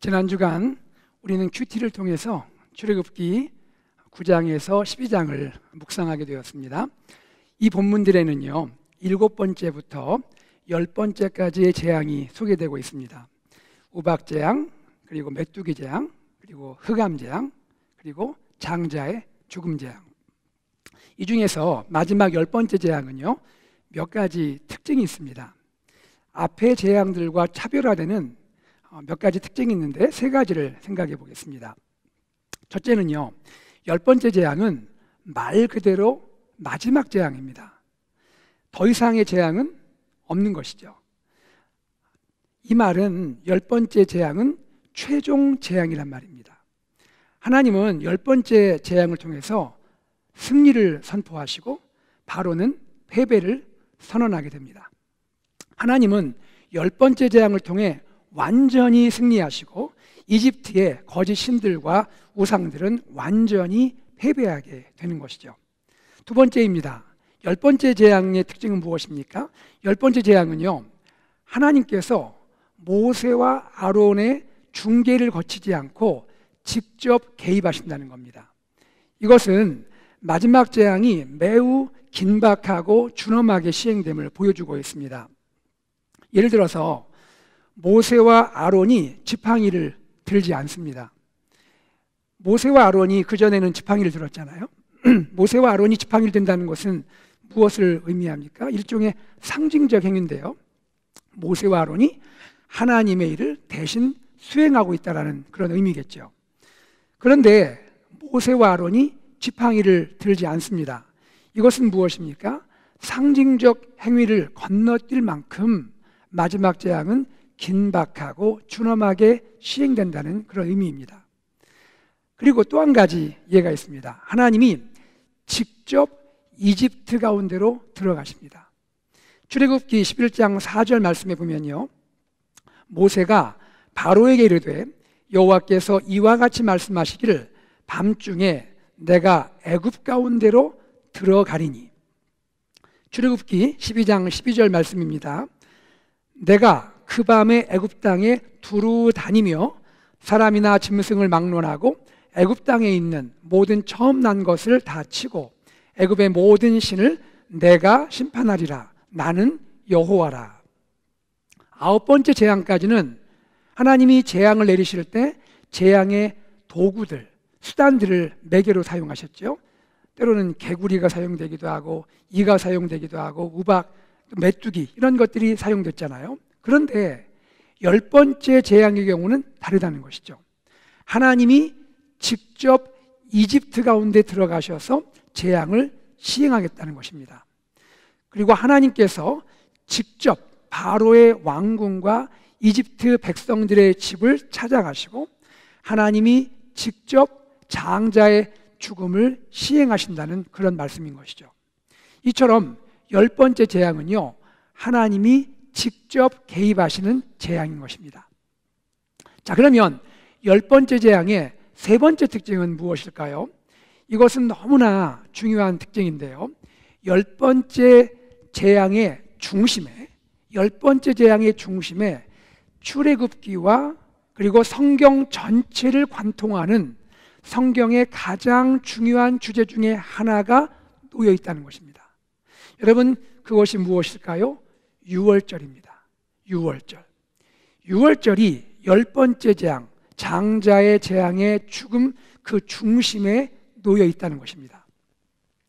지난 주간 우리는 큐티를 통해서 출애굽기 9장에서 12장을 묵상하게 되었습니다. 이 본문들에는요 7번째부터 10번째까지의 재앙이 소개되고 있습니다. 우박재앙, 그리고 메뚜기재앙, 그리고 흑암재앙, 그리고 장자의 죽음재앙. 이 중에서 마지막 10번째 재앙은요 몇 가지 특징이 있습니다. 앞의 재앙들과 차별화되는 몇 가지 특징이 있는데 세 가지를 생각해 보겠습니다. 첫째는요 10번째 재앙은 말 그대로 마지막 재앙입니다. 더 이상의 재앙은 없는 것이죠. 이 말은 10번째 재앙은 최종 재앙이란 말입니다. 하나님은 10번째 재앙을 통해서 승리를 선포하시고 바로는 패배를 선언하게 됩니다. 하나님은 10번째 재앙을 통해 완전히 승리하시고 이집트의 거짓 신들과 우상들은 완전히 패배하게 되는 것이죠. 두 번째입니다. 10번째 재앙의 특징은 무엇입니까? 10번째 재앙은요 하나님께서 모세와 아론의 중계를 거치지 않고 직접 개입하신다는 겁니다. 이것은 마지막 재앙이 매우 긴박하고 준엄하게 시행됨을 보여주고 있습니다. 예를 들어서 모세와 아론이 지팡이를 들지 않습니다. 모세와 아론이 그전에는 지팡이를 들었잖아요. 모세와 아론이 지팡이를 든다는 것은 무엇을 의미합니까? 일종의 상징적 행위인데요 모세와 아론이 하나님의 일을 대신 수행하고 있다는 그런 의미겠죠. 그런데 모세와 아론이 지팡이를 들지 않습니다. 이것은 무엇입니까? 상징적 행위를 건너뛸 만큼 마지막 재앙은 긴박하고 준엄하게 시행된다는 그런 의미입니다. 그리고 또 한 가지 예가 있습니다. 하나님이 직접 이집트 가운데로 들어가십니다. 출애굽기 11장 4절 말씀에 보면요 모세가 바로에게 이르되 여호와께서 이와 같이 말씀하시기를 밤중에 내가 애굽 가운데로 들어가리니. 출애굽기 12장 12절 말씀입니다. 내가 그 밤에 애굽 땅에 두루 다니며 사람이나 짐승을 막론하고 애굽 땅에 있는 모든 처음 난 것을 다 치고 애굽의 모든 신을 내가 심판하리라. 나는 여호와라. 9번째 재앙까지는 하나님이 재앙을 내리실 때 재앙의 도구들, 수단들을 매개로 사용하셨죠. 때로는 개구리가 사용되기도 하고 이가 사용되기도 하고 우박, 메뚜기 이런 것들이 사용됐잖아요. 그런데 10번째 재앙의 경우는 다르다는 것이죠. 하나님이 직접 이집트 가운데 들어가셔서 재앙을 시행하겠다는 것입니다. 그리고 하나님께서 직접 바로의 왕궁과 이집트 백성들의 집을 찾아가시고 하나님이 직접 장자의 죽음을 시행하신다는 그런 말씀인 것이죠. 이처럼 10번째 재앙은요 하나님이 직접 개입하시는 재앙인 것입니다. 자, 그러면 10번째 재앙의 세 번째 특징은 무엇일까요? 이것은 너무나 중요한 특징인데요 10번째 재앙의 중심에 10번째 재앙의 중심에 출애굽기와 그리고 성경 전체를 관통하는 성경의 가장 중요한 주제 중에 하나가 놓여 있다는 것입니다. 여러분 그것이 무엇일까요? 유월절입니다. 유월절. 유월절이 10번째 재앙, 장자의 재앙의 죽음 그 중심에 놓여 있다는 것입니다.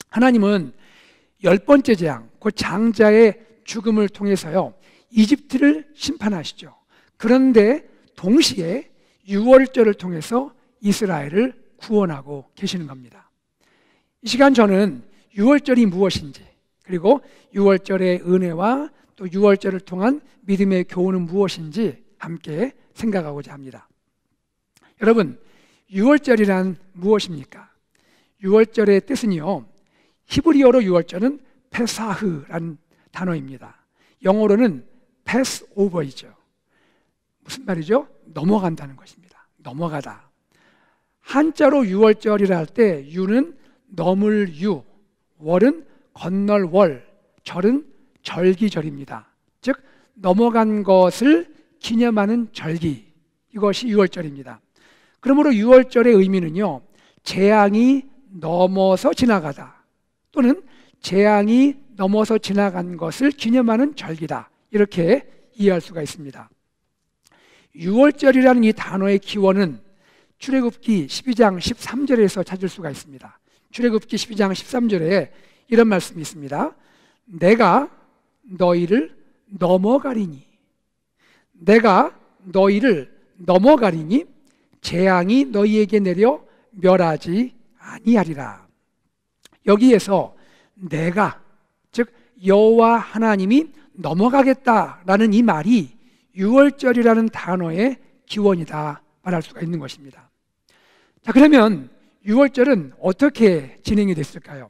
하나님은 10번째 재앙, 그 장자의 죽음을 통해서요 이집트를 심판하시죠. 그런데 동시에 유월절을 통해서 이스라엘을 구원하고 계시는 겁니다. 이 시간 저는 유월절이 무엇인지 그리고 유월절의 은혜와 또 유월절을 통한 믿음의 교훈은 무엇인지 함께 생각하고자 합니다. 여러분 유월절이란 무엇입니까? 유월절의 뜻은요 히브리어로 유월절은 페사흐라는 단어입니다. 영어로는 패스오버이죠. 무슨 말이죠? 넘어간다는 것입니다. 넘어가다. 한자로 유월절이라 할 때 유는 넘을 유, 월은 건널 월, 절은 절기절입니다. 즉 넘어간 것을 기념하는 절기, 이것이 유월절입니다. 그러므로 유월절의 의미는요, 재앙이 넘어서 지나가다 또는 재앙이 넘어서 지나간 것을 기념하는 절기다, 이렇게 이해할 수가 있습니다. 유월절이라는 이 단어의 기원은 출애굽기 12장 13절에서 찾을 수가 있습니다. 출애굽기 12장 13절에 이런 말씀이 있습니다. 내가 너희를 넘어가리니, 내가 너희를 넘어가리니 재앙이 너희에게 내려 멸하지 아니하리라. 여기에서 내가, 즉 여호와 하나님이 넘어가겠다라는 이 말이 유월절이라는 단어의 기원이다 말할 수가 있는 것입니다. 자, 그러면 유월절은 어떻게 진행이 됐을까요?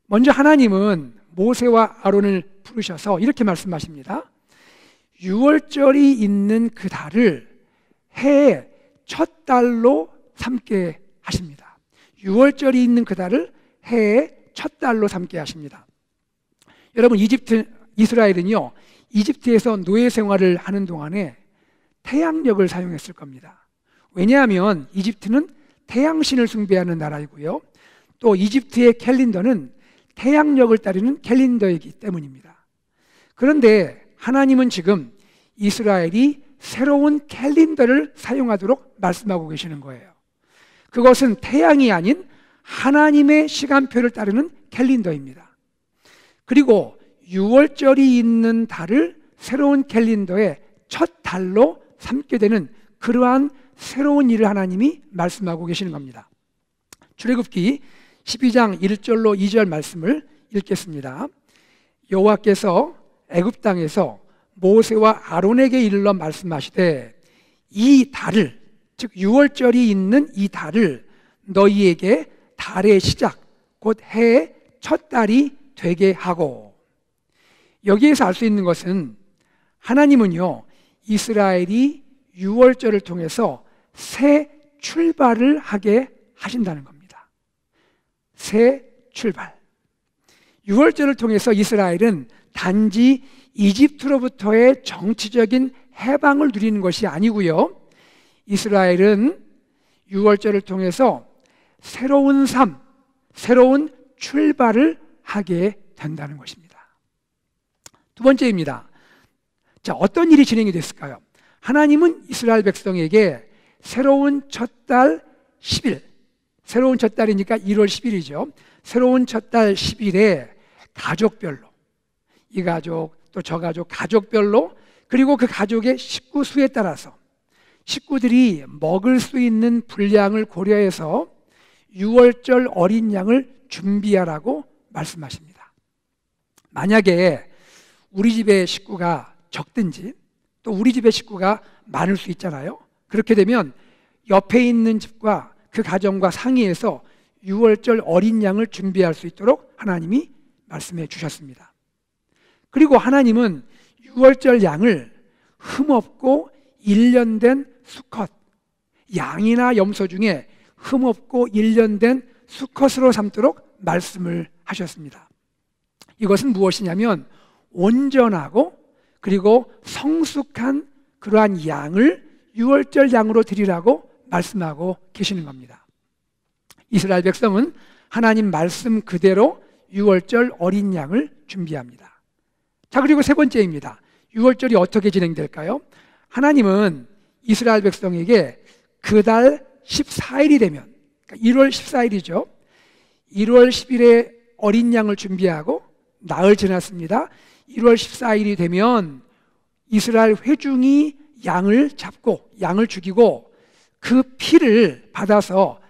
먼저 하나님은 모세와 아론을 부르셔서 이렇게 말씀하십니다. 유월절이 있는 그 달을 해의 첫 달로 삼게 하십니다. 유월절이 있는 그 달을 해의 첫 달로 삼게 하십니다. 여러분, 이스라엘은요, 이집트에서 노예 생활을 하는 동안에 태양력을 사용했을 겁니다. 왜냐하면 이집트는 태양신을 숭배하는 나라이고요, 또 이집트의 캘린더는 태양력을 따르는 캘린더이기 때문입니다. 그런데 하나님은 지금 이스라엘이 새로운 캘린더를 사용하도록 말씀하고 계시는 거예요. 그것은 태양이 아닌 하나님의 시간표를 따르는 캘린더입니다. 그리고 유월절이 있는 달을 새로운 캘린더의 첫 달로 삼게 되는 그러한 새로운 일을 하나님이 말씀하고 계시는 겁니다. 출애굽기 12장 1절로 2절 말씀을 읽겠습니다. 여호와께서 애굽 땅에서 모세와 아론에게 이르러 말씀하시되 이 달을, 즉 유월절이 있는 이 달을 너희에게 달의 시작 곧 해의 첫 달이 되게 하고. 여기에서 알 수 있는 것은 하나님은요, 이스라엘이 유월절을 통해서 새 출발을 하게 하신다는 겁니다. 새 출발. 유월절을 통해서 이스라엘은 단지 이집트로부터의 정치적인 해방을 누리는 것이 아니고요, 이스라엘은 유월절을 통해서 새로운 삶, 새로운 출발을 하게 된다는 것입니다. 두 번째입니다. 자, 어떤 일이 진행이 됐을까요? 하나님은 이스라엘 백성에게 새로운 첫 달 10일, 새로운 첫 달이니까 1월 10일이죠. 새로운 첫 달 10일에 가족별로, 이 가족 또 저 가족, 가족별로, 그리고 그 가족의 식구 수에 따라서 식구들이 먹을 수 있는 분량을 고려해서 유월절 어린 양을 준비하라고 말씀하십니다. 만약에 우리 집의 식구가 적든지 또 우리 집의 식구가 많을 수 있잖아요. 그렇게 되면 옆에 있는 집과 그 가정과 상의해서 유월절 어린 양을 준비할 수 있도록 하나님이 말씀해 주셨습니다. 그리고 하나님은 유월절 양을 흠없고 1년 된 수컷, 양이나 염소 중에 흠없고 1년 된 수컷으로 삼도록 말씀을 하셨습니다. 이것은 무엇이냐면 온전하고 그리고 성숙한 그러한 양을 유월절 양으로 드리라고 말씀하고 계시는 겁니다. 이스라엘 백성은 하나님 말씀 그대로 유월절 어린 양을 준비합니다. 자, 그리고 세 번째입니다. 유월절이 어떻게 진행될까요? 하나님은 이스라엘 백성에게 그 달 14일이 되면, 그러니까 1월 14일이죠. 1월 10일에 어린 양을 준비하고 나흘 지났습니다. 1월 14일이 되면 이스라엘 회중이 양을 잡고 양을 죽이고 그 피를 받아서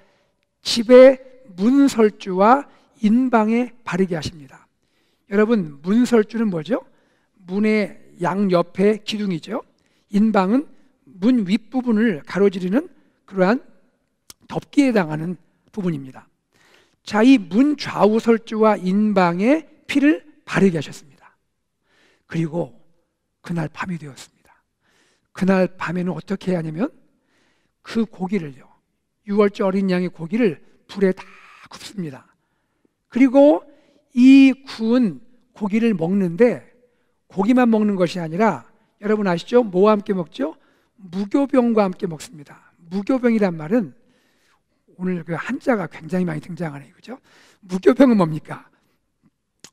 집의 문설주와 인방에 바르게 하십니다. 여러분, 문설주는 뭐죠? 문의 양옆에 기둥이죠. 인방은 문 윗부분을 가로지르는 그러한 덮기에 해당하는 부분입니다. 자, 이 문 좌우 설주와 인방에 피를 바르게 하셨습니다. 그리고 그날 밤이 되었습니다. 그날 밤에는 어떻게 해야 하냐면 그 고기를요, 유월절 어린 양의 고기를 불에 다 굽습니다. 그리고 이 구운 고기를 먹는데 고기만 먹는 것이 아니라 여러분 아시죠? 뭐와 함께 먹죠? 무교병과 함께 먹습니다. 무교병이란 말은 오늘 그 한자가 굉장히 많이 등장하네요. 그죠? 무교병은 뭡니까?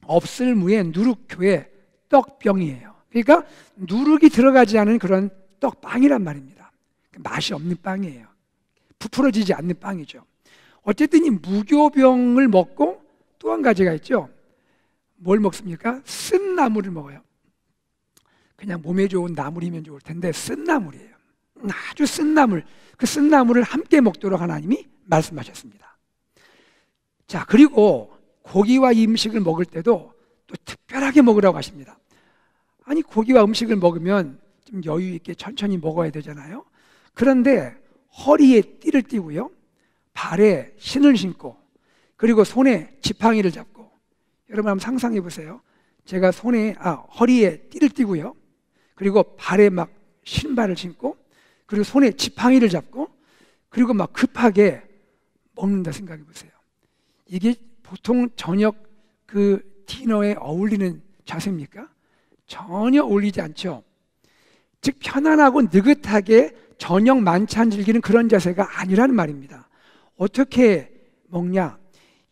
없을 무에 누룩교에 떡병이에요. 그러니까 누룩이 들어가지 않은 그런 떡빵이란 말입니다. 맛이 없는 빵이에요. 부풀어지지 않는 빵이죠. 어쨌든 이 무교병을 먹고 또 한 가지가 있죠. 뭘 먹습니까? 쓴 나물을 먹어요. 그냥 몸에 좋은 나물이면 좋을 텐데 쓴 나물이에요. 아주 쓴 나물, 그 쓴 나물을 함께 먹도록 하나님이 말씀하셨습니다. 자, 그리고 고기와 이 음식을 먹을 때도 또 특별하게 먹으라고 하십니다. 아니, 고기와 음식을 먹으면 좀 여유 있게 천천히 먹어야 되잖아요. 그런데 허리에 띠를 띠고요, 발에 신을 신고, 그리고 손에 지팡이를 잡고. 여러분 한번 상상해 보세요. 제가 허리에 띠를 띠고요, 그리고 발에 막 신발을 신고, 그리고 손에 지팡이를 잡고, 그리고 막 급하게 먹는다 생각해 보세요. 이게 보통 저녁 그 디너에 어울리는 자세입니까? 전혀 어울리지 않죠. 즉 편안하고 느긋하게 저녁 만찬 즐기는 그런 자세가 아니라는 말입니다. 어떻게 먹냐?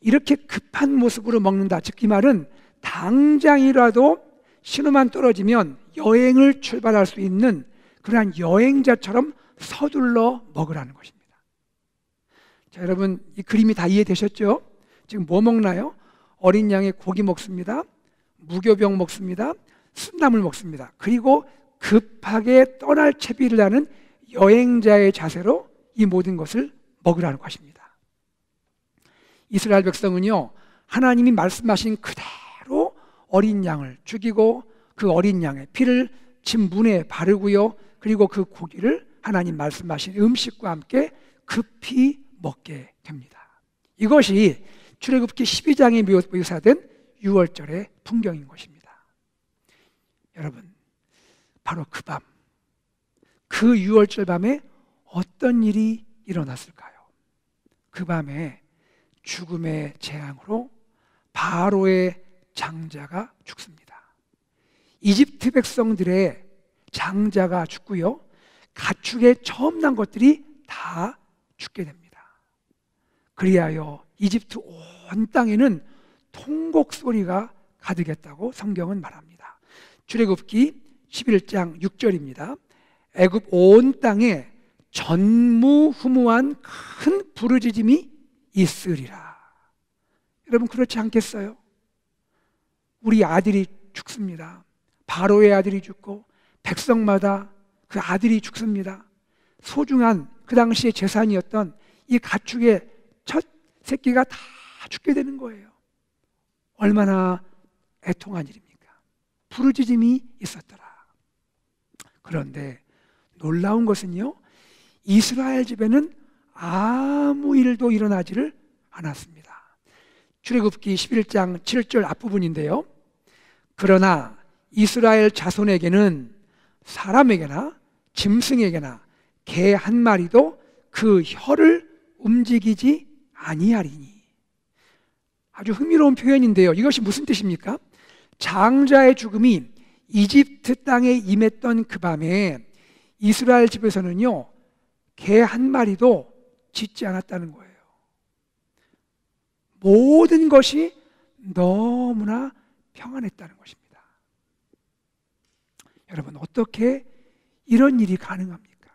이렇게 급한 모습으로 먹는다. 즉 이 말은 당장이라도 신호만 떨어지면 여행을 출발할 수 있는 그러한 여행자처럼 서둘러 먹으라는 것입니다. 자, 여러분 이 그림이 다 이해되셨죠? 지금 뭐 먹나요? 어린 양의 고기 먹습니다. 무교병 먹습니다. 쓴나물 먹습니다. 그리고 급하게 떠날 채비를 하는 여행자의 자세로 이 모든 것을 먹으라는 것입니다. 이스라엘 백성은요, 하나님이 말씀하신 그대로 어린 양을 죽이고 그 어린 양의 피를 집 문에 바르고요, 그리고 그 고기를 하나님 말씀하신 음식과 함께 급히 먹게 됩니다. 이것이 출애굽기 12장에 묘사된 유월절의 풍경인 것입니다. 여러분, 바로 그 밤, 그 유월절 밤에 어떤 일이 일어났을까요? 그 밤에 죽음의 재앙으로 바로의 장자가 죽습니다. 이집트 백성들의 장자가 죽고요, 가축에 처음 난 것들이 다 죽게 됩니다. 그리하여 이집트 온 땅에는 통곡 소리가 가득했다고 성경은 말합니다. 출애굽기 11장 6절입니다. 애굽 온 땅에 전무후무한 큰 부르짖음이 있으리라. 여러분 그렇지 않겠어요? 우리 아들이 죽습니다. 바로의 아들이 죽고 백성마다 그 아들이 죽습니다. 소중한 그 당시의 재산이었던 이 가축의 첫 새끼가 다 죽게 되는 거예요. 얼마나 애통한 일입니까? 부르짖음이 있었더라. 그런데 놀라운 것은요, 이스라엘 집에는 아무 일도 일어나지를 않았습니다. 출애굽기 11장 7절 앞부분인데요. 그러나 이스라엘 자손에게는 사람에게나 짐승에게나 개 한 마리도 그 혀를 움직이지 아니하리니. 아주 흥미로운 표현인데요. 이것이 무슨 뜻입니까? 장자의 죽음이 이집트 땅에 임했던 그 밤에 이스라엘 집에서는요, 개 한 마리도 짖지 않았다는 거예요. 모든 것이 너무나 평안했다는 것입니다. 여러분, 어떻게 이런 일이 가능합니까?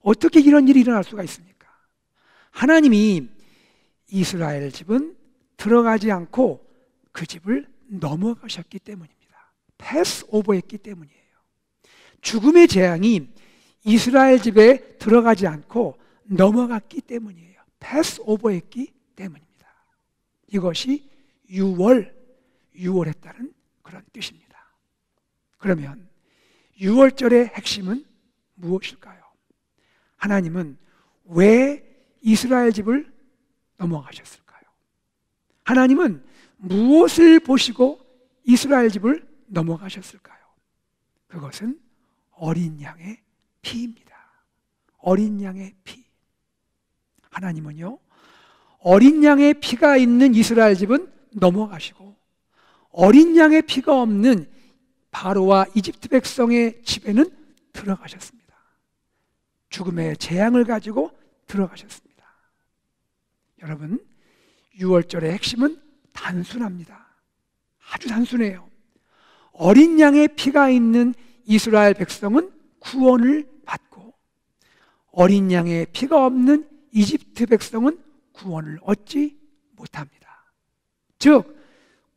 어떻게 이런 일이 일어날 수가 있습니까? 하나님이 이스라엘 집은 들어가지 않고 그 집을 넘어가셨기 때문입니다. 패스 오버했기 때문이에요. 죽음의 재앙이 이스라엘 집에 들어가지 않고 넘어갔기 때문이에요. 패스 오버했기 때문입니다. 이것이 유월했다는 그런 뜻입니다. 그러면 유월절의 핵심은 무엇일까요? 하나님은 왜 이스라엘 집을 넘어가셨을까요? 하나님은 무엇을 보시고 이스라엘 집을 넘어가셨을까요? 그것은 어린 양의 피입니다. 어린 양의 피. 하나님은요, 어린 양의 피가 있는 이스라엘 집은 넘어가시고 어린 양의 피가 없는 바로와 이집트 백성의 집에는 들어가셨습니다. 죽음의 재앙을 가지고 들어가셨습니다. 여러분, 유월절의 핵심은 단순합니다. 아주 단순해요. 어린 양의 피가 있는 이스라엘 백성은 구원을 받고 어린 양의 피가 없는 이집트 백성은 구원을 얻지 못합니다. 즉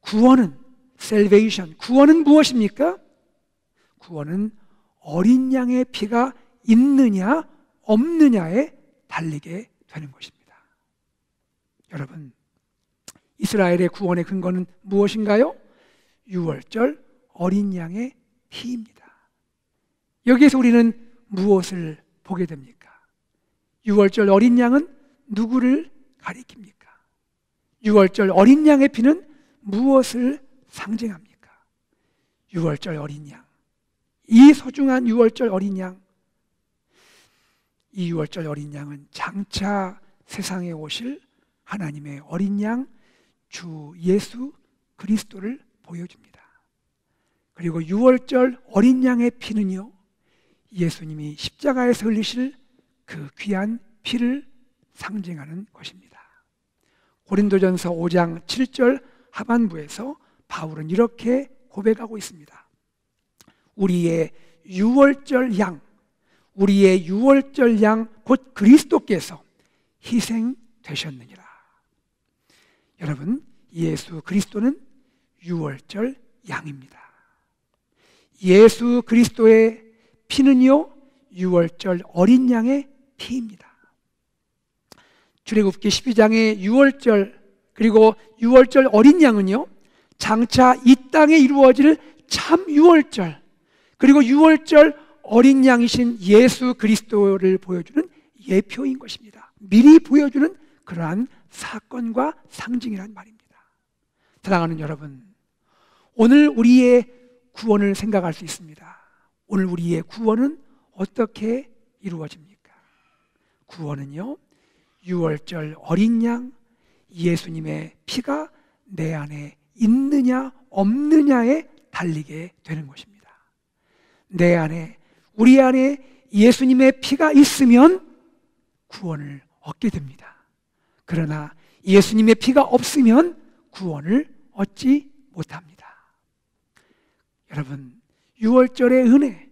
구원은 salvation, 구원은 무엇입니까? 구원은 어린 양의 피가 있느냐 없느냐에 달리게 되는 것입니다. 여러분, 이스라엘의 구원의 근거는 무엇인가요? 유월절 어린 양의 피입니다. 여기에서 우리는 무엇을 보게 됩니까? 유월절 어린 양은 누구를 가리킵니까? 유월절 어린 양의 피는 무엇을 상징합니까? 유월절 어린 양, 이 소중한 유월절 어린 양, 이 유월절 어린 양은 장차 세상에 오실 하나님의 어린 양 주 예수 그리스도를 보여줍니다. 그리고 유월절 어린 양의 피는요, 예수님이 십자가에서 흘리실 그 귀한 피를 상징하는 것입니다. 고린도전서 5장 7절 하반부에서 바울은 이렇게 고백하고 있습니다. 우리의 유월절 양, 우리의 유월절 양 곧 그리스도께서 희생되셨느니라. 여러분, 예수 그리스도는 유월절 양입니다. 예수 그리스도의 피는요, 유월절 어린 양의 피입니다. 출애굽기 12장의 유월절 그리고 유월절 어린 양은요, 장차 이 땅에 이루어질 참 유월절 그리고 유월절 어린 양이신 예수 그리스도를 보여주는 예표인 것입니다. 미리 보여주는 그러한 사건과 상징이란 말입니다. 사랑하는 여러분, 오늘 우리의 구원을 생각할 수 있습니다. 오늘 우리의 구원은 어떻게 이루어집니까? 구원은요, 유월절 어린 양 예수님의 피가 내 안에 있느냐 없느냐에 달리게 되는 것입니다. 내 안에, 우리 안에 예수님의 피가 있으면 구원을 얻게 됩니다. 그러나 예수님의 피가 없으면 구원을 얻지 못합니다. 여러분, 유월절의 은혜,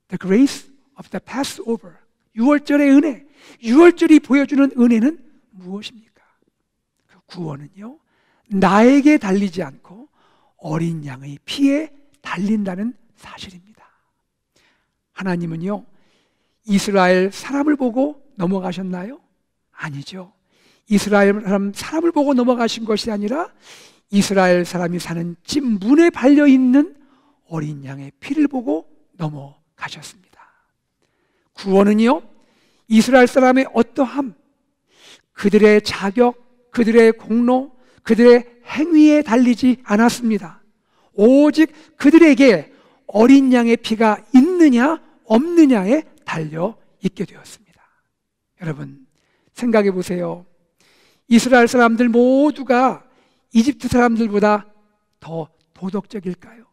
the grace of the Passover, 유월절의 은혜, 유월절이 보여주는 은혜는 무엇입니까? 그 구원은요, 나에게 달리지 않고 어린 양의 피에 달린다는 사실입니다. 하나님은요, 이스라엘 사람을 보고 넘어가셨나요? 아니죠. 이스라엘 사람을 보고 넘어가신 것이 아니라 이스라엘 사람이 사는 집 문에 발려있는 어린 양의 피를 보고 넘어가셨습니다. 구원은요, 이스라엘 사람의 어떠함, 그들의 자격, 그들의 공로, 그들의 행위에 달리지 않았습니다. 오직 그들에게 어린 양의 피가 있느냐 없느냐에 달려 있게 되었습니다. 여러분, 생각해 보세요. 이스라엘 사람들 모두가 이집트 사람들보다 더 도덕적일까요?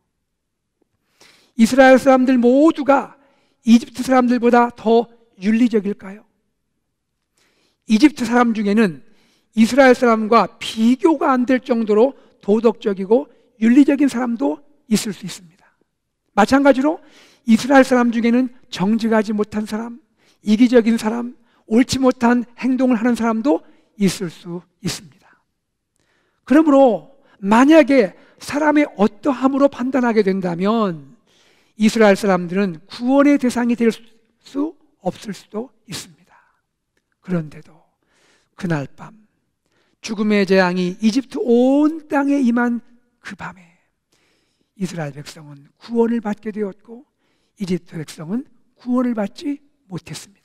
이스라엘 사람들 모두가 이집트 사람들보다 더 윤리적일까요? 이집트 사람 중에는 이스라엘 사람과 비교가 안 될 정도로 도덕적이고 윤리적인 사람도 있을 수 있습니다. 마찬가지로 이스라엘 사람 중에는 정직하지 못한 사람, 이기적인 사람, 옳지 못한 행동을 하는 사람도 있을 수 있습니다. 그러므로 만약에 사람의 어떠함으로 판단하게 된다면 이스라엘 사람들은 구원의 대상이 될 수 없을 수도 있습니다. 그런데도 그날 밤 죽음의 재앙이 이집트 온 땅에 임한 그 밤에 이스라엘 백성은 구원을 받게 되었고 이집트 백성은 구원을 받지 못했습니다.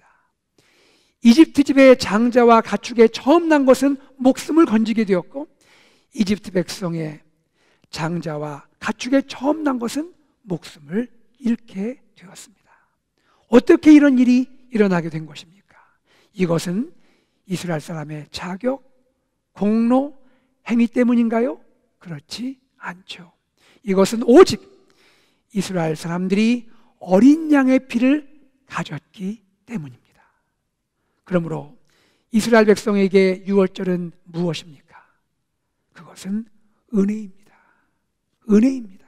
이집트 집의 장자와 가축에 처음 난 것은 목숨을 건지게 되었고 이집트 백성의 장자와 가축에 처음 난 것은 목숨을 잃게 되었습니다. 어떻게 이런 일이 일어나게 된 것입니까? 이것은 이스라엘 사람의 자격, 공로, 행위 때문인가요? 그렇지 않죠. 이것은 오직 이스라엘 사람들이 어린 양의 피를 가졌기 때문입니다. 그러므로 이스라엘 백성에게 유월절은 무엇입니까? 그것은 은혜입니다. 은혜입니다.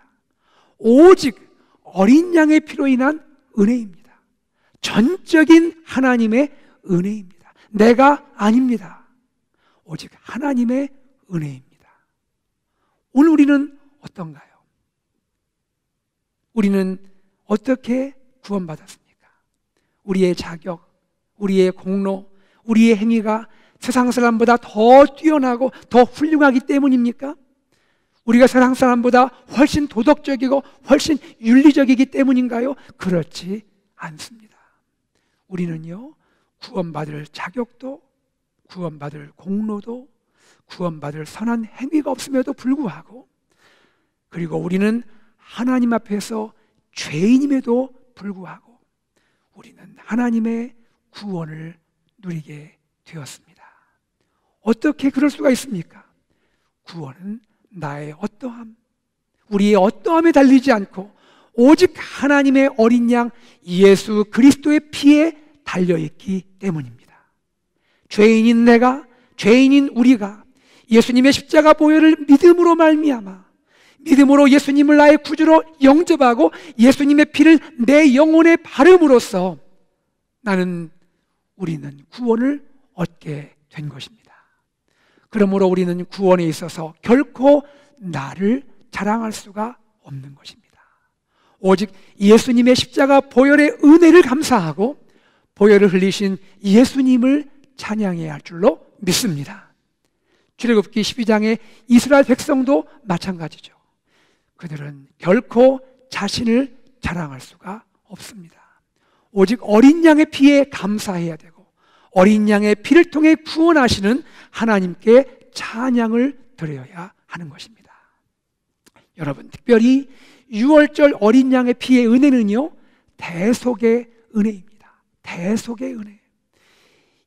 오직 어린 양의 피로 인한 은혜입니다. 전적인 하나님의 은혜입니다. 내가 아닙니다. 오직 하나님의 은혜입니다. 오늘 우리는 어떤가요? 우리는 어떻게 구원받았습니까? 우리의 자격, 우리의 공로, 우리의 행위가 세상 사람보다 더 뛰어나고 더 훌륭하기 때문입니까? 우리가 세상 사람보다 훨씬 도덕적이고 훨씬 윤리적이기 때문인가요? 그렇지 않습니다. 우리는요, 구원받을 자격도, 구원받을 공로도, 구원받을 선한 행위가 없음에도 불구하고, 그리고 우리는 하나님 앞에서 죄인임에도 불구하고 우리는 하나님의 구원을 누리게 되었습니다. 어떻게 그럴 수가 있습니까? 구원은 나의 어떠함, 우리의 어떠함에 달리지 않고 오직 하나님의 어린 양 예수 그리스도의 피에 달려있기 때문입니다. 죄인인 내가, 죄인인 우리가 예수님의 십자가 보혈을 믿음으로 말미암아, 믿음으로 예수님을 나의 구주로 영접하고 예수님의 피를 내 영혼에 바름으로써 우리는 구원을 얻게 된 것입니다. 그러므로 우리는 구원에 있어서 결코 나를 자랑할 수가 없는 것입니다. 오직 예수님의 십자가 보혈의 은혜를 감사하고 보혈을 흘리신 예수님을 찬양해야 할 줄로 믿습니다. 출애굽기 12장의 이스라엘 백성도 마찬가지죠. 그들은 결코 자신을 자랑할 수가 없습니다. 오직 어린 양의 피에 감사해야 되고 어린 양의 피를 통해 구원하시는 하나님께 찬양을 드려야 하는 것입니다. 여러분, 특별히 유월절 어린 양의 피의 은혜는요, 대속의 은혜입니다. 대속의 은혜.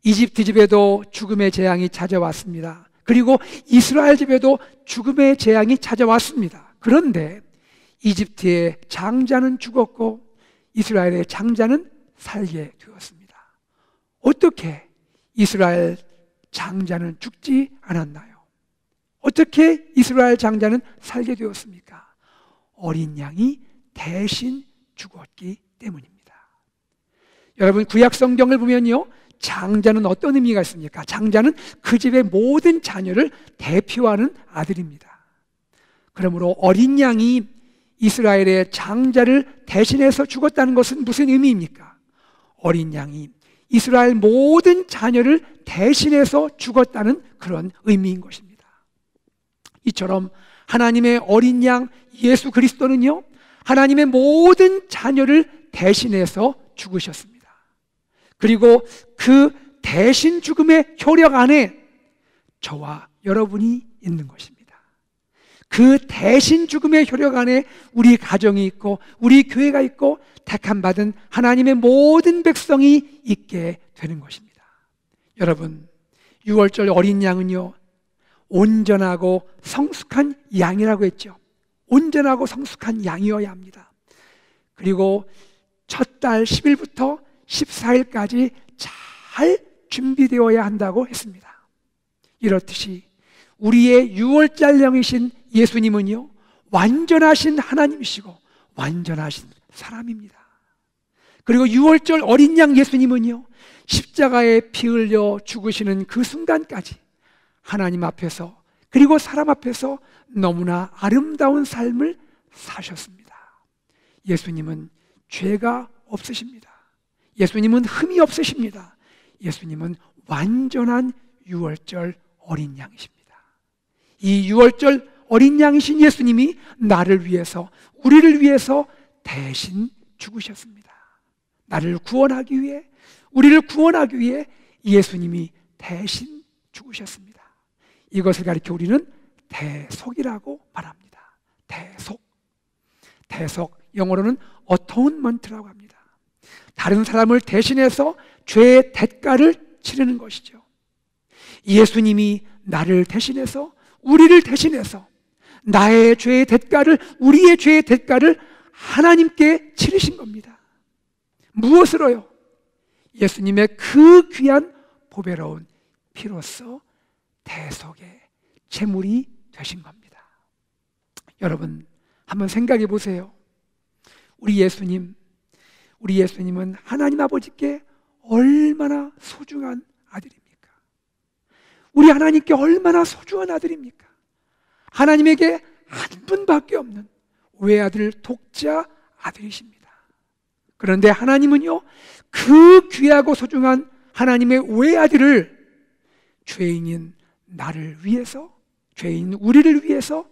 이집트 집에도 죽음의 재앙이 찾아왔습니다. 그리고 이스라엘 집에도 죽음의 재앙이 찾아왔습니다. 그런데 이집트의 장자는 죽었고 이스라엘의 장자는 살게 되었습니다. 어떻게 이스라엘 장자는 죽지 않았나요? 어떻게 이스라엘 장자는 살게 되었습니까? 어린 양이 대신 죽었기 때문입니다. 여러분, 구약 성경을 보면요, 장자는 어떤 의미가 있습니까? 장자는 그 집의 모든 자녀를 대표하는 아들입니다. 그러므로 어린 양이 이스라엘의 장자를 대신해서 죽었다는 것은 무슨 의미입니까? 어린 양이 이스라엘 모든 자녀를 대신해서 죽었다는 그런 의미인 것입니다. 이처럼 하나님의 어린 양 예수 그리스도는요, 하나님의 모든 자녀를 대신해서 죽으셨습니다. 그리고 그 대신 죽음의 효력 안에 저와 여러분이 있는 것입니다. 그 대신 죽음의 효력 안에 우리 가정이 있고 우리 교회가 있고 택함 받은 하나님의 모든 백성이 있게 되는 것입니다. 여러분, 유월절 어린 양은요, 온전하고 성숙한 양이라고 했죠. 온전하고 성숙한 양이어야 합니다. 그리고 첫 달 10일부터 14일까지 잘 준비되어야 한다고 했습니다. 이렇듯이 우리의 유월절령이신 예수님은요, 완전하신 하나님이시고 완전하신 사람입니다. 그리고 유월절 어린 양 예수님은요, 십자가에 피 흘려 죽으시는 그 순간까지 하나님 앞에서 그리고 사람 앞에서 너무나 아름다운 삶을 사셨습니다. 예수님은 죄가 없으십니다. 예수님은 흠이 없으십니다. 예수님은 완전한 유월절 어린 양이십니다. 이 유월절 어린 양이신 예수님이 나를 위해서, 우리를 위해서 대신 죽으셨습니다. 나를 구원하기 위해, 우리를 구원하기 위해 예수님이 대신 죽으셨습니다. 이것을 가리켜 우리는 대속이라고 말합니다. 대속. 대속, 영어로는 어토운먼트라고 합니다. 다른 사람을 대신해서 죄의 대가를 치르는 것이죠. 예수님이 나를 대신해서, 우리를 대신해서 나의 죄의 대가를, 우리의 죄의 대가를 하나님께 치르신 겁니다. 무엇으로요? 예수님의 그 귀한 보배로운 피로써 대속의 제물이 되신 겁니다. 여러분, 한번 생각해 보세요. 우리 예수님은 하나님 아버지께 얼마나 소중한 아들입니까? 우리 하나님께 얼마나 소중한 아들입니까? 하나님에게 한 분밖에 없는 외아들 독자 아들이십니다. 그런데 하나님은요, 그 귀하고 소중한 하나님의 외아들을 죄인인 나를 위해서, 죄인 우리를 위해서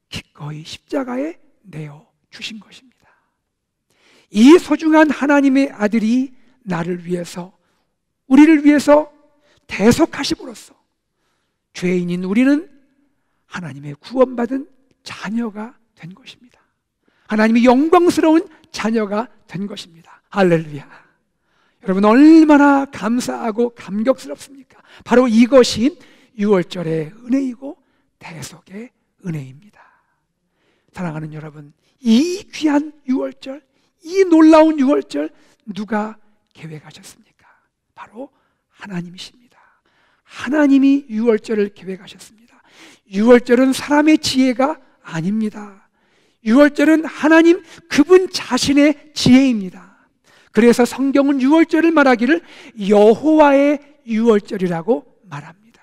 기꺼이 십자가에 내어 주신 것입니다. 이 소중한 하나님의 아들이 나를 위해서, 우리를 위해서 대속하심으로써 죄인인 우리는 하나님의 구원받은 자녀가 된 것입니다. 하나님의 영광스러운 자녀가 된 것입니다. 할렐루야. 여러분, 얼마나 감사하고 감격스럽습니까? 바로 이것이 유월절의 은혜이고 대속의 은혜입니다. 사랑하는 여러분, 이 귀한 유월절, 이 놀라운 유월절 누가 계획하셨습니까? 바로 하나님이십니다. 하나님이 유월절을 계획하셨습니다. 유월절은 사람의 지혜가 아닙니다. 유월절은 하나님 그분 자신의 지혜입니다. 그래서 성경은 유월절을 말하기를 여호와의 유월절이라고 말합니다.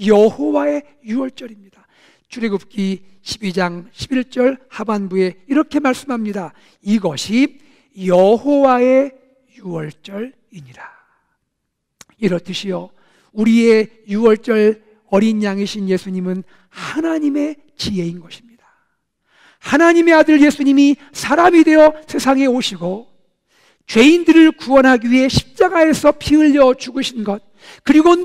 여호와의 유월절입니다. 출애굽기 12장 11절 하반부에 이렇게 말씀합니다. 이것이 여호와의 유월절이니라. 이렇듯이요, 우리의 유월절 어린 양이신 예수님은 하나님의 지혜인 것입니다. 하나님의 아들 예수님이 사람이 되어 세상에 오시고 죄인들을 구원하기 위해 십자가에서 피 흘려 죽으신 것, 그리고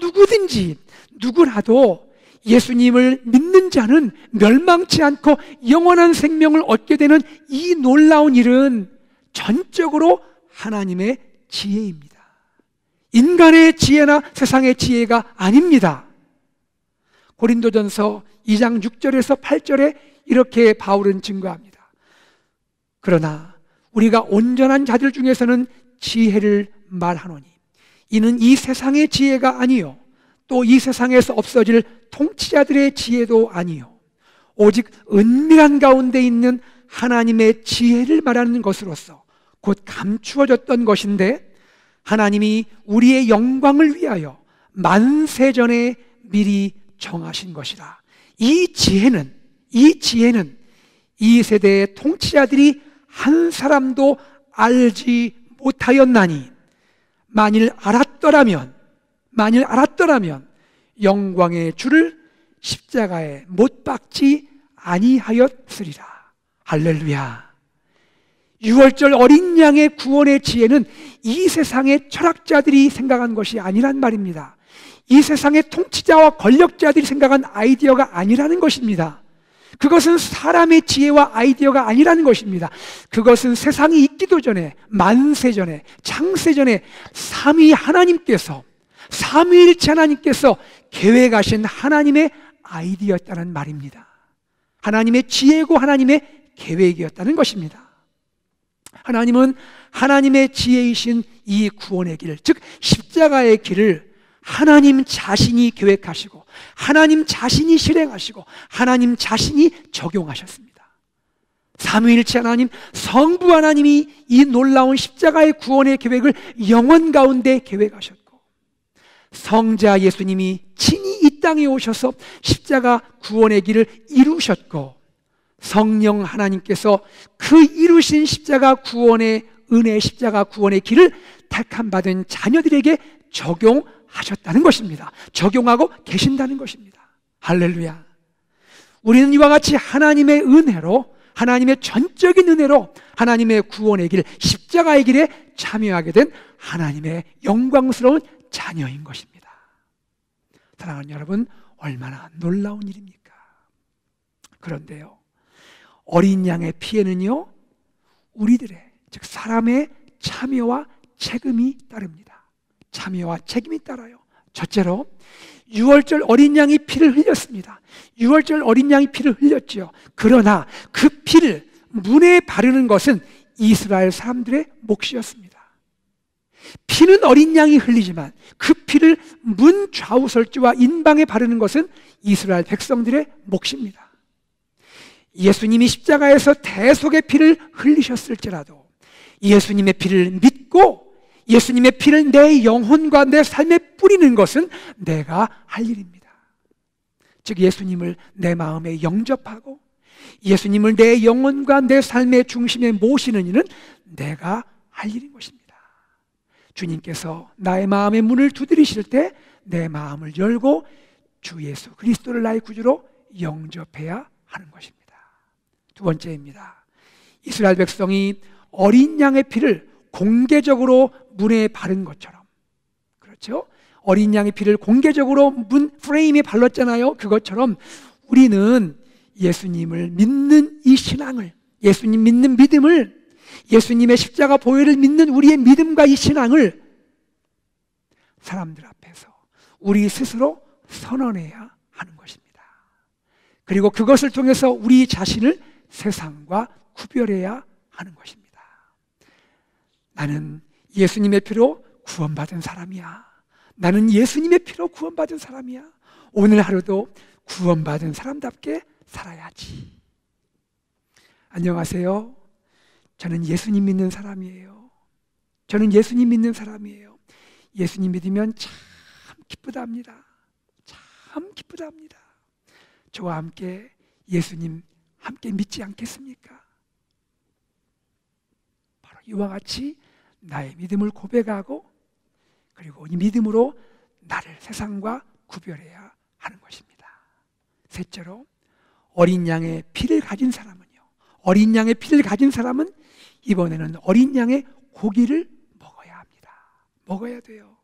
누구라도 예수님을 믿는 자는 멸망치 않고 영원한 생명을 얻게 되는 이 놀라운 일은 전적으로 하나님의 지혜입니다. 인간의 지혜나 세상의 지혜가 아닙니다. 고린도전서 2장 6절에서 8절에 이렇게 바울은 증거합니다. 그러나 우리가 온전한 자들 중에서는 지혜를 말하노니 이는 이 세상의 지혜가 아니요 또 이 세상에서 없어질 통치자들의 지혜도 아니요 오직 은밀한 가운데 있는 하나님의 지혜를 말하는 것으로서 곧 감추어졌던 것인데 하나님이 우리의 영광을 위하여 만세전에 미리 정하신 것이라. 이 지혜는 이 세대의 통치자들이 한 사람도 알지 못하였나니 만일 알았더라면 영광의 주를 십자가에 못 박지 아니하였으리라. 할렐루야. 유월절 어린 양의 구원의 지혜는 이 세상의 철학자들이 생각한 것이 아니란 말입니다. 이 세상의 통치자와 권력자들이 생각한 아이디어가 아니라는 것입니다. 그것은 사람의 지혜와 아이디어가 아니라는 것입니다. 그것은 세상이 있기도 전에, 만세전에, 창세전에 삼위일체 하나님께서 계획하신 하나님의 아이디어였다는 말입니다. 하나님의 지혜고 하나님의 계획이었다는 것입니다. 하나님은 하나님의 지혜이신 이 구원의 길, 즉 십자가의 길을 하나님 자신이 계획하시고 하나님 자신이 실행하시고 하나님 자신이 적용하셨습니다. 삼위일체 하나님, 성부 하나님이 이 놀라운 십자가의 구원의 계획을 영원 가운데 계획하셨고 성자 예수님이 친히 이 땅에 오셔서 십자가 구원의 길을 이루셨고 성령 하나님께서 그 이루신 십자가 구원의 은혜, 십자가 구원의 길을 택함 받은 자녀들에게 적용하셨다는 것입니다. 적용하고 계신다는 것입니다. 할렐루야. 우리는 이와 같이 하나님의 은혜로, 하나님의 전적인 은혜로 하나님의 구원의 길, 십자가의 길에 참여하게 된 하나님의 영광스러운 자녀인 것입니다. 사랑하는 여러분, 얼마나 놀라운 일입니까? 그런데요, 어린 양의 피에는요, 우리들의, 즉 사람의 참여와 책임이 따릅니다. 참여와 책임이 따라요. 첫째로 유월절 어린 양이 피를 흘렸습니다. 유월절 어린 양이 피를 흘렸지요. 그러나 그 피를 문에 바르는 것은 이스라엘 사람들의 몫이었습니다. 피는 어린 양이 흘리지만 그 피를 문 좌우설주와 인방에 바르는 것은 이스라엘 백성들의 몫입니다. 예수님이 십자가에서 대속의 피를 흘리셨을지라도 예수님의 피를 믿고 예수님의 피를 내 영혼과 내 삶에 뿌리는 것은 내가 할 일입니다. 즉 예수님을 내 마음에 영접하고 예수님을 내 영혼과 내 삶의 중심에 모시는 일은 내가 할 일인 것입니다. 주님께서 나의 마음의 문을 두드리실 때 내 마음을 열고 주 예수 그리스도를 나의 구주로 영접해야 하는 것입니다. 두 번째입니다. 이스라엘 백성이 어린 양의 피를 공개적으로 문에 바른 것처럼, 그렇죠? 어린 양의 피를 공개적으로 문 프레임에 발랐잖아요. 그것처럼 우리는 예수님을 믿는 이 신앙을, 예수님 믿는 믿음을, 예수님의 십자가 보혈을 믿는 우리의 믿음과 이 신앙을 사람들 앞에서 우리 스스로 선언해야 하는 것입니다. 그리고 그것을 통해서 우리 자신을 세상과 구별해야 하는 것입니다. 나는 예수님의 피로 구원받은 사람이야. 나는 예수님의 피로 구원받은 사람이야. 오늘 하루도 구원받은 사람답게 살아야지. 안녕하세요. 저는 예수님 믿는 사람이에요. 저는 예수님 믿는 사람이에요. 예수님 믿으면 참 기쁘답니다. 참 기쁘답니다. 저와 함께 예수님 함께 믿지 않겠습니까? 바로 이와 같이 나의 믿음을 고백하고 그리고 이 믿음으로 나를 세상과 구별해야 하는 것입니다. 셋째로 어린 양의 피를 가진 사람은요, 어린 양의 피를 가진 사람은 이번에는 어린 양의 고기를 먹어야 합니다. 먹어야 돼요.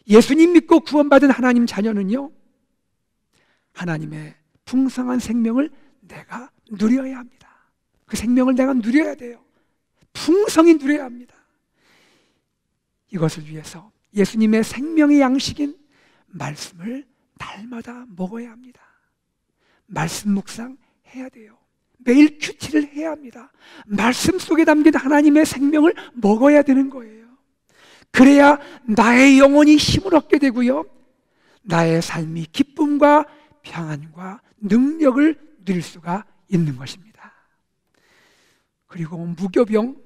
예수님 믿고 구원받은 하나님 자녀는요, 하나님의 풍성한 생명을 내가 누려야 합니다. 그 생명을 내가 누려야 돼요. 풍성히 누려야 합니다. 이것을 위해서 예수님의 생명의 양식인 말씀을 날마다 먹어야 합니다. 말씀 묵상해야 돼요. 매일 큐티를 해야 합니다. 말씀 속에 담긴 하나님의 생명을 먹어야 되는 거예요. 그래야 나의 영혼이 힘을 얻게 되고요, 나의 삶이 기쁨과 평안과 능력을 누릴 수가 있는 것입니다. 그리고 무교병,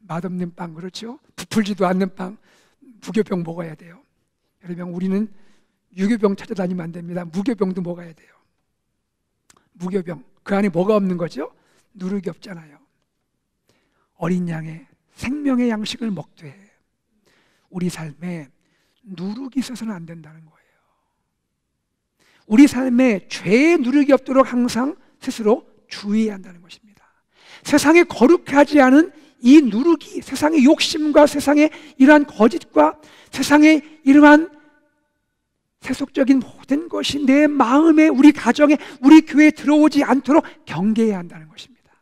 맛없는 빵, 그렇죠? 부풀지도 않는 빵, 무교병 먹어야 돼요. 여러분, 우리는 유교병 찾아다니면 안 됩니다. 무교병도 먹어야 돼요. 무교병, 그 안에 뭐가 없는 거죠? 누룩이 없잖아요. 어린 양의 생명의 양식을 먹되 우리 삶에 누룩이 있어서는 안 된다는 거예요. 우리 삶에 죄의 누룩이 없도록 항상 스스로 주의해야 한다는 것입니다. 세상에 거룩하지 않은 이 누룩이, 세상의 욕심과 세상의 이러한 거짓과 세상의 이러한 세속적인 모든 것이 내 마음에, 우리 가정에, 우리 교회에 들어오지 않도록 경계해야 한다는 것입니다.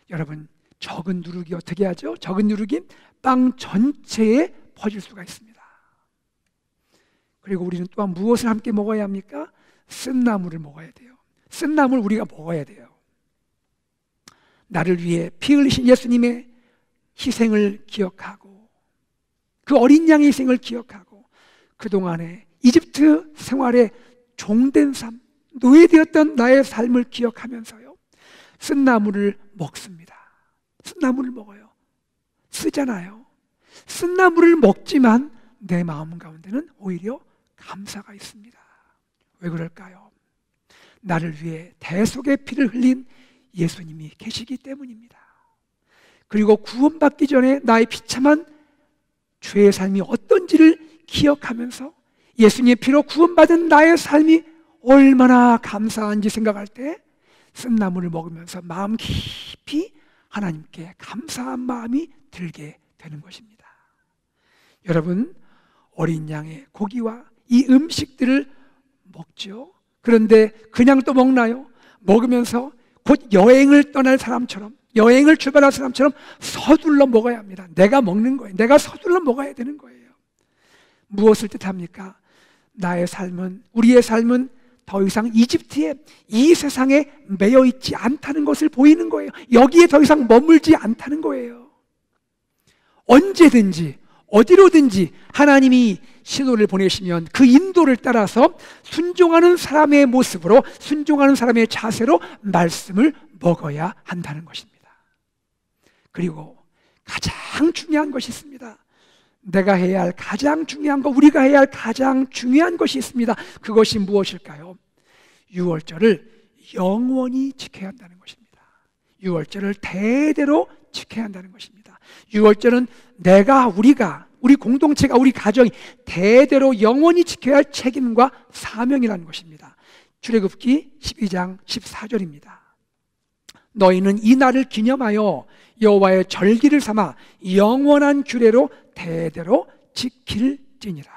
여러분, 적은 누룩이 어떻게 하죠? 적은 누룩이 빵 전체에 퍼질 수가 있습니다. 그리고 우리는 또한 무엇을 함께 먹어야 합니까? 쓴나물을 먹어야 돼요. 쓴나물 우리가 먹어야 돼요. 나를 위해 피 흘리신 예수님의 희생을 기억하고 그 어린 양의 희생을 기억하고 그동안에 이집트 생활에 종된 삶, 노예되었던 나의 삶을 기억하면서요, 쓴나물을 먹습니다. 쓴나물을 먹어요. 쓰잖아요. 쓴나물을 먹지만 내 마음 가운데는 오히려 감사가 있습니다. 왜 그럴까요? 나를 위해 대속의 피를 흘린 예수님이 계시기 때문입니다. 그리고 구원받기 전에 나의 비참한 죄의 삶이 어떤지를 기억하면서 예수님의 피로 구원받은 나의 삶이 얼마나 감사한지 생각할 때 쓴나물을 먹으면서 마음 깊이 하나님께 감사한 마음이 들게 되는 것입니다. 여러분, 어린 양의 고기와 이 음식들을 먹죠. 그런데 그냥 또 먹나요? 먹으면서 곧 여행을 떠날 사람처럼, 여행을 출발할 사람처럼 서둘러 먹어야 합니다. 내가 먹는 거예요. 내가 서둘러 먹어야 되는 거예요. 무엇을 뜻합니까? 나의 삶은, 우리의 삶은 더 이상 이집트에, 이 세상에 매여 있지 않다는 것을 보이는 거예요. 여기에 더 이상 머물지 않다는 거예요. 언제든지 어디로든지 하나님이 신호를 보내시면 그 인도를 따라서 순종하는 사람의 모습으로, 순종하는 사람의 자세로 말씀을 먹어야 한다는 것입니다. 그리고 가장 중요한 것이 있습니다. 내가 해야 할 가장 중요한 것, 우리가 해야 할 가장 중요한 것이 있습니다. 그것이 무엇일까요? 유월절을 영원히 지켜야 한다는 것입니다. 유월절을 대대로 지켜야 한다는 것입니다. 유월절은 우리 공동체가, 우리 가정이 대대로 영원히 지켜야 할 책임과 사명이라는 것입니다. 출애굽기 12장 14절입니다. 너희는 이 날을 기념하여 여호와의 절기를 삼아 영원한 규례로 대대로 지킬지니라.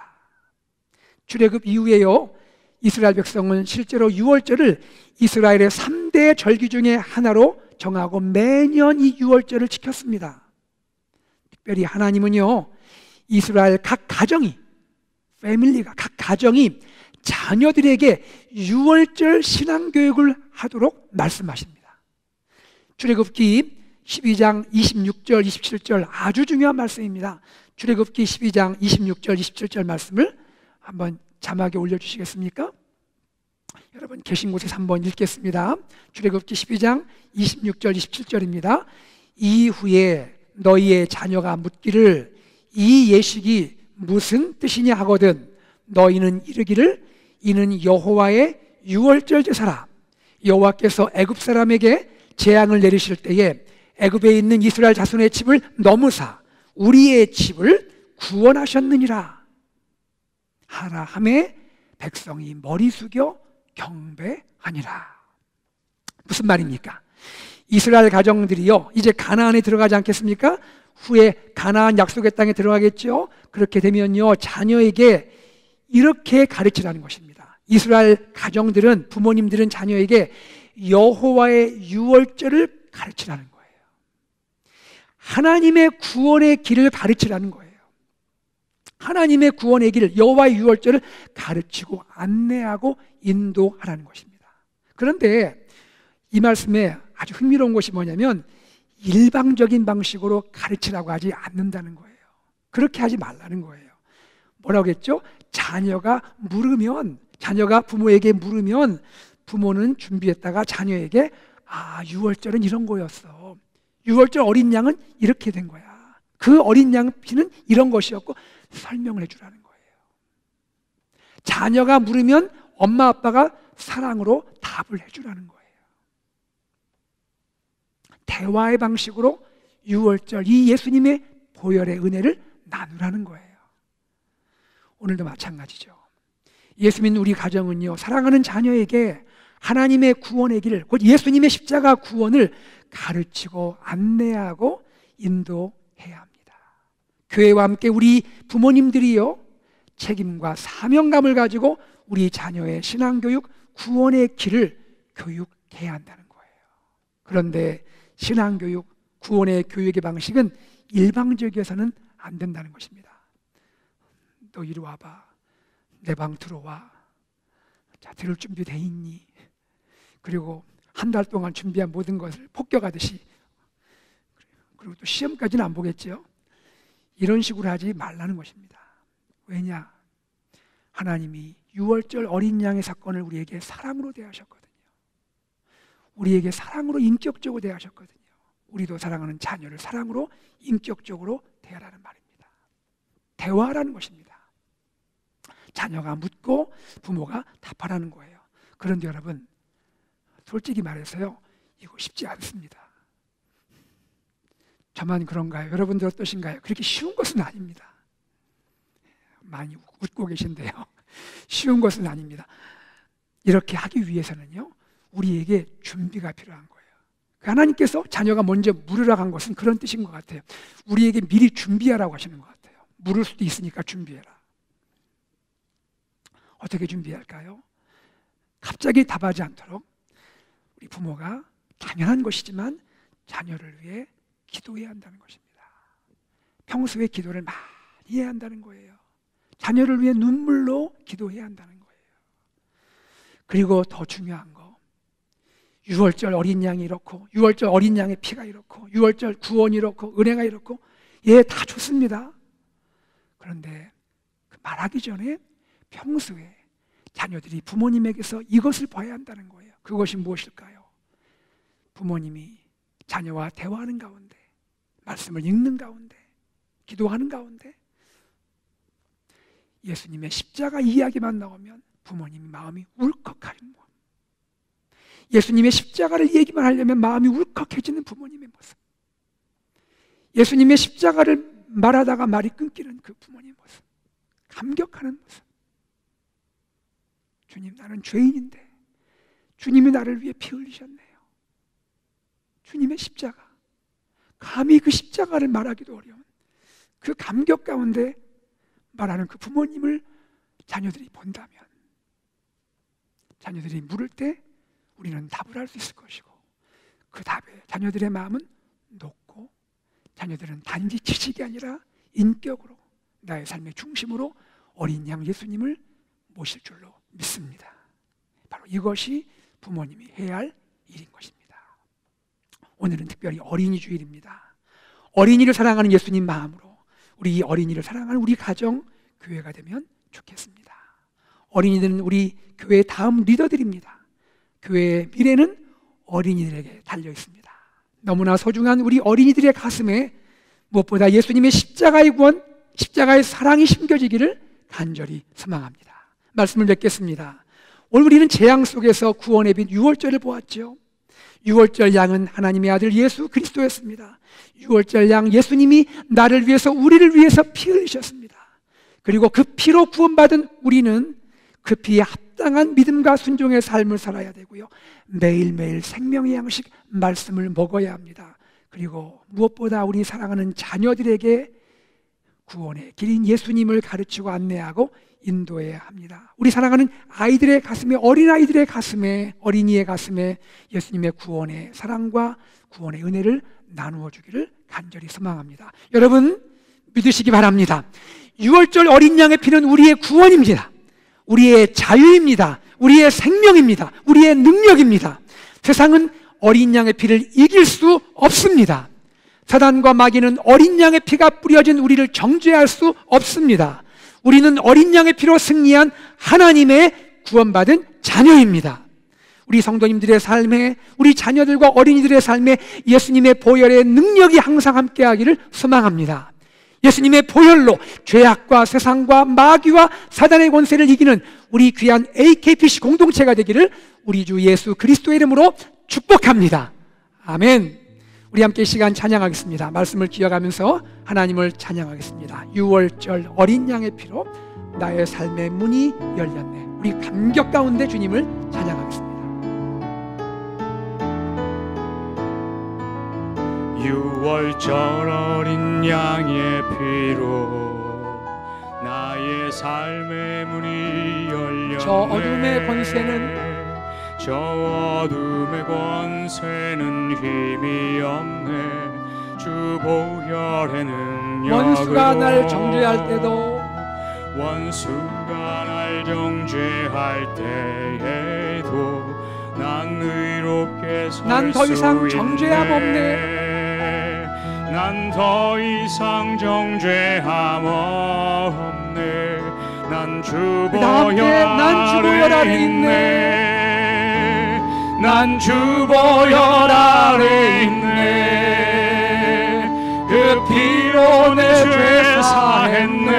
출애굽 이후에요, 이스라엘 백성은 실제로 유월절을 이스라엘의 3대 절기 중에 하나로 정하고 매년 이 유월절을 지켰습니다. 특별히 하나님은요, 이스라엘 각 가정이 자녀들에게 유월절 신앙교육을 하도록 말씀하십니다. 출애굽기 12장 26절 27절 아주 중요한 말씀입니다. 출애굽기 12장 26절 27절 말씀을 한번 자막에 올려주시겠습니까? 여러분 계신 곳에서 한번 읽겠습니다. 출애굽기 12장 26절 27절입니다. 이후에 너희의 자녀가 묻기를 이 예식이 무슨 뜻이냐 하거든 너희는 이르기를 이는 여호와의 유월절 제사라. 여호와께서 애굽 사람에게 재앙을 내리실 때에 애굽에 있는 이스라엘 자손의 집을 넘으사 우리의 집을 구원하셨느니라 하라 하매 백성이 머리 숙여 경배하니라. 무슨 말입니까? 이스라엘 가정들이요, 이제 가나안에 들어가지 않겠습니까? 후에 가나안 약속의 땅에 들어가겠죠. 그렇게 되면요, 자녀에게 이렇게 가르치라는 것입니다. 이스라엘 가정들은, 부모님들은 자녀에게 여호와의 유월절을 가르치라는 거예요. 하나님의 구원의 길을 가르치라는 거예요. 하나님의 구원의 길, 여호와의 유월절을 가르치고 안내하고 인도하라는 것입니다. 그런데 이 말씀에 아주 흥미로운 것이 뭐냐면 일방적인 방식으로 가르치라고 하지 않는다는 거예요. 그렇게 하지 말라는 거예요. 뭐라고 했죠? 자녀가 부모에게 물으면 부모는 준비했다가 자녀에게 유월절은 이런 거였어. 유월절 어린 양은 이렇게 된 거야. 그 어린 양 피는 이런 것이었고 설명을 해주라는 거예요. 자녀가 물으면 엄마 아빠가 사랑으로 답을 해주라는 거예요. 대화의 방식으로 유월절, 이 예수님의 보혈의 은혜를 나누라는 거예요. 오늘도 마찬가지죠. 예수 믿는 우리 가정은요, 사랑하는 자녀에게 하나님의 구원의 길, 곧 예수님의 십자가 구원을 가르치고 안내하고 인도해야 합니다. 교회와 함께 우리 부모님들이요, 책임과 사명감을 가지고 우리 자녀의 신앙교육, 구원의 길을 교육해야 한다는 거예요. 그런데 신앙교육, 구원의 교육의 방식은 일방적이어서는 안 된다는 것입니다. 너 이리 와봐. 내 방 들어와. 자, 들을 준비 돼 있니? 그리고 한 달 동안 준비한 모든 것을 폭격하듯이, 그리고 또 시험까지는 안 보겠죠. 이런 식으로 하지 말라는 것입니다. 왜냐? 하나님이 유월절 어린 양의 사건을 우리에게 사랑으로 대하셨거든요. 우리에게 사랑으로 인격적으로 대하셨거든요. 우리도 사랑하는 자녀를 사랑으로 인격적으로 대하라는 말입니다. 대화라는 것입니다. 자녀가 묻고 부모가 답하라는 거예요. 그런데 여러분, 솔직히 말해서요, 이거 쉽지 않습니다. 저만 그런가요? 여러분들 어떠신가요? 그렇게 쉬운 것은 아닙니다. 많이 웃고 계신데요, 쉬운 것은 아닙니다. 이렇게 하기 위해서는요, 우리에게 준비가 필요한 거예요. 하나님께서 자녀가 먼저 물으라고 한 것은 그런 뜻인 것 같아요. 우리에게 미리 준비하라고 하시는 것 같아요. 물을 수도 있으니까 준비해라. 어떻게 준비할까요? 갑자기 답하지 않도록 우리 부모가 당연한 것이지만 자녀를 위해 기도해야 한다는 것입니다. 평소에 기도를 많이 해야 한다는 거예요. 자녀를 위해 눈물로 기도해야 한다는 거예요. 그리고 더 중요한 거, 유월절 어린 양이 이렇고, 유월절 어린 양의 피가 이렇고, 유월절 구원이 이렇고, 은혜가 이렇고, 예, 다 좋습니다. 그런데 그 말하기 전에 평소에 자녀들이 부모님에게서 이것을 봐야 한다는 거예요. 그것이 무엇일까요? 부모님이 자녀와 대화하는 가운데, 말씀을 읽는 가운데, 기도하는 가운데 예수님의 십자가 이야기만 나오면 부모님 마음이 울컥하는 모습, 예수님의 십자가를 얘기만 하려면 마음이 울컥해지는 부모님의 모습, 예수님의 십자가를 말하다가 말이 끊기는 그 부모님의 모습, 감격하는 모습. 주님, 나는 죄인인데 주님이 나를 위해 피 흘리셨네요. 주님의 십자가, 감히 그 십자가를 말하기도 어려운 그 감격 가운데 말하는 그 부모님을 자녀들이 본다면, 자녀들이 물을 때 우리는 답을 할 수 있을 것이고, 그 답에 자녀들의 마음은 높고, 자녀들은 단지 지식이 아니라 인격으로, 나의 삶의 중심으로 어린 양 예수님을 모실 줄로 믿습니다. 바로 이것이 부모님이 해야 할 일인 것입니다. 오늘은 특별히 어린이 주일입니다. 어린이를 사랑하는 예수님 마음으로 우리 이 어린이를 사랑하는 우리 가정, 교회가 되면 좋겠습니다. 어린이들은 우리 교회의 다음 리더들입니다. 교회의 미래는 어린이들에게 달려 있습니다. 너무나 소중한 우리 어린이들의 가슴에 무엇보다 예수님의 십자가의 구원, 십자가의 사랑이 심겨지기를 간절히 소망합니다. 말씀을 맺겠습니다. 오늘 우리는 재앙 속에서 구원의 빛 유월절을 보았죠. 유월절 양은 하나님의 아들 예수 그리스도였습니다. 유월절 양 예수님이 나를 위해서, 우리를 위해서 피 흘리셨습니다. 그리고 그 피로 구원받은 우리는 그 피에 합당한 믿음과 순종의 삶을 살아야 되고요, 매일매일 생명의 양식 말씀을 먹어야 합니다. 그리고 무엇보다 우리 사랑하는 자녀들에게 구원의 길인 예수님을 가르치고 안내하고 인도해야 합니다. 우리 사랑하는 아이들의 가슴에, 어린아이들의 가슴에, 어린이의 가슴에 예수님의 구원의 사랑과 구원의 은혜를 나누어 주기를 간절히 소망합니다. 여러분 믿으시기 바랍니다. 유월절 어린 양의 피는 우리의 구원입니다. 우리의 자유입니다. 우리의 생명입니다. 우리의 능력입니다. 세상은 어린 양의 피를 이길 수 없습니다. 사단과 마귀는 어린 양의 피가 뿌려진 우리를 정죄할 수 없습니다. 우리는 어린 양의 피로 승리한 하나님의 구원받은 자녀입니다. 우리 성도님들의 삶에, 우리 자녀들과 어린이들의 삶에 예수님의 보혈의 능력이 항상 함께하기를 소망합니다. 예수님의 보혈로 죄악과 세상과 마귀와 사단의 권세를 이기는 우리 귀한 AKPC 공동체가 되기를 우리 주 예수 그리스도의 이름으로 축복합니다. 아멘. 우리 함께 시간 찬양하겠습니다. 말씀을 기억하면서 하나님을 찬양하겠습니다. 유월절 어린 양의 피로 나의 삶의 문이 열렸네. 우리 감격 가운데 주님을 찬양하겠습니다. 유월절 어린 양의 피로 나의 삶의 문이 열렸네. 저 어둠의 권세는, 저 어둠의 권세는 힘이 없네. 주 보혈에는 원수가 날 정죄할 때도, 원수가 날 정죄할 때에도 난 의롭게 설 수 있네. 난 더 이상 정죄함 없네. 난 더 이상 정죄함 없네. 난 주 보혈 아래 있네. 난 주 보혈 아래 있네. 그 피로 내 죄 사했네.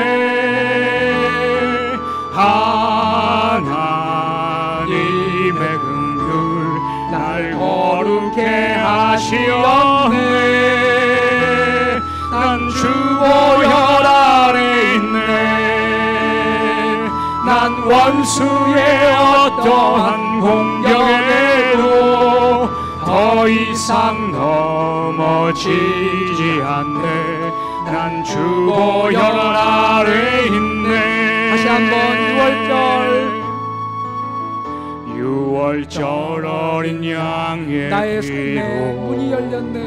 하나님의 긍휼 날 거룩해 하시었네. 난 주 보혈 아래 있네. 난 원수의 어떠한 공격에도 더 이상 넘어지지 않네. 난 주 보혈 아래 있네. 다시 한번 유월절 어린 양의 나의 삶의 문이 피로 열렸네.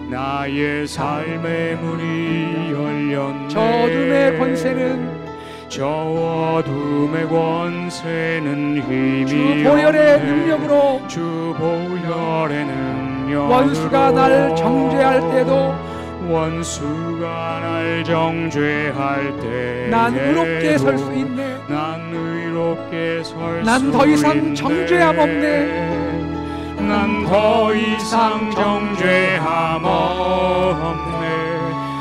나의 삶의 문이 열렸네. 저 어둠의 권세는, 저 어둠의 권세는 힘이 주 보혈의 없네. 능력으로, 주 보혈의 능력으로 원수가 날 정죄할 때도, 원수가 날 정죄할 때 난 의롭게 설 수 있네. 난 의롭게 설 수 난 더 이상 정죄함 없네. 난 더 이상 정죄함 없네.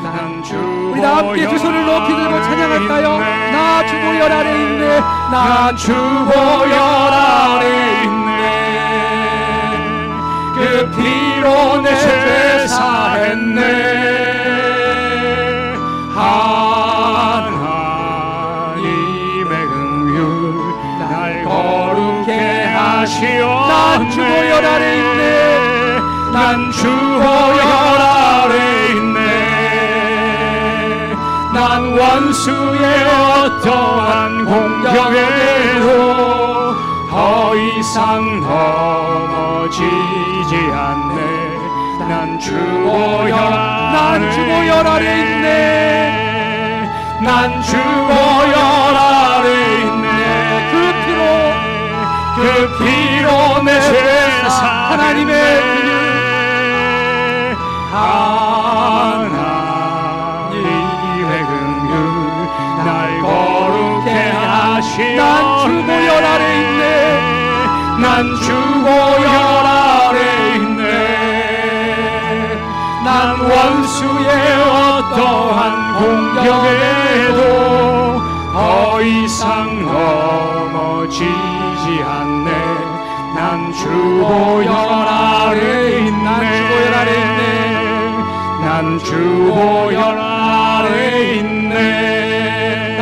난 주보혈 우리 다 함께 두 손을 높이 들고 찬양할까요? 나 주보혈 아래 있네. 나 주보혈 아래 있네. 그 피로 내 죄 사했네. 하나님의 긍휼 날 거룩해 하시오. 난 주보혈 아래 있네. 난 주보혈 아래 있네. 난 원수의 어떠한 공격에도 더 이상 넘어지지 않네. 난 주보혈 아래 있네. 난 주보혈 아래 있네. 그 피로 내 죄 하나님의 하나님의 긍휼 날 거룩해 하시오. 난 주보혈 아래 있네. 난 주보혈 아래 있네. 난 원수의 어떠한 공격에도 더 이상 넘어지지 않네. 난 주보혈 아래 있네. 난 주보혈 아래 있네.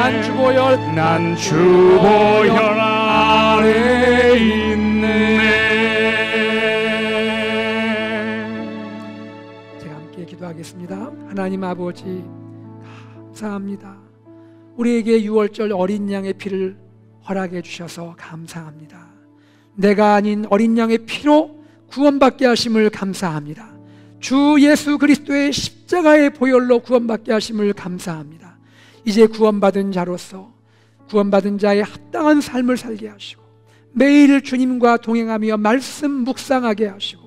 난 주보혈 아래 있네. 제가 함께 기도하겠습니다. 하나님 아버지 감사합니다. 우리에게 6월절 어린 양의 피를 허락해 주셔서 감사합니다. 내가 아닌 어린 양의 피로 구원받게 하심을 감사합니다. 주 예수 그리스도의 십자가의 보혈로 구원받게 하심을 감사합니다. 이제 구원받은 자로서 구원받은 자의 합당한 삶을 살게 하시고 매일 주님과 동행하며 말씀 묵상하게 하시고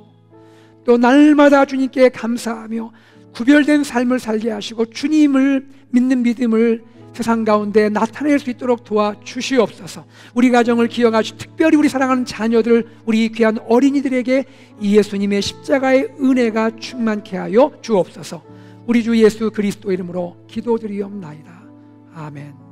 또 날마다 주님께 감사하며 구별된 삶을 살게 하시고 주님을 믿는 믿음을 세상 가운데 나타낼 수 있도록 도와주시옵소서. 우리 가정을 기억하시고 특별히 우리 사랑하는 자녀들, 우리 귀한 어린이들에게 이 예수님의 십자가의 은혜가 충만케 하여 주옵소서. 우리 주 예수 그리스도 이름으로 기도드리옵나이다. 아멘.